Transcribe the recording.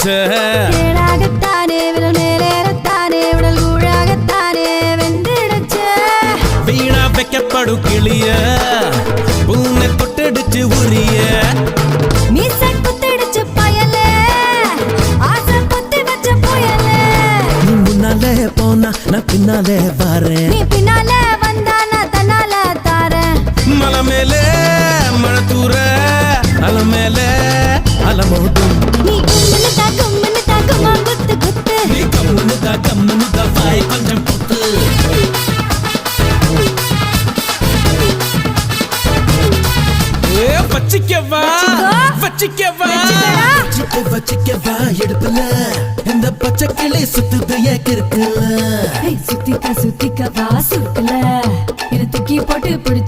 வெந்துடுச்ச தேடாகத்தானே விரல் மேலேறத்தானே உடல் கூழாகத்தானே வெந்துடுச்ச வீணா வைக்கப்படும் கிளிய பூனை தொட்டடிச்சு உரிய மீசை குத்திடுச்சு பயலே ஆசை குத்தி வச்ச புயலே நீ முன்னாலே போனா நான் பின்னாலே வரேன் நீ பின்னாலே வந்தா நான் தன்னால தாரேன் மலை மேலே மழை தூர அலை மேலே அலமோட்டும் நீ கும்முன்னு தாக்குமா குத்து குத்து நீ கம்முன்னு தான் வாய் கொஞ்சம் பொத்து வச்சிக்கவா வச்சிக்கவா வச்சிக்கவா எடுப்பல இந்த பச்சை கிளி சுத்துது ஏக்கிருக்குல சுத்திக்க வா சுருக்கல இரு தூக்கி போட்டு பிடிச்சு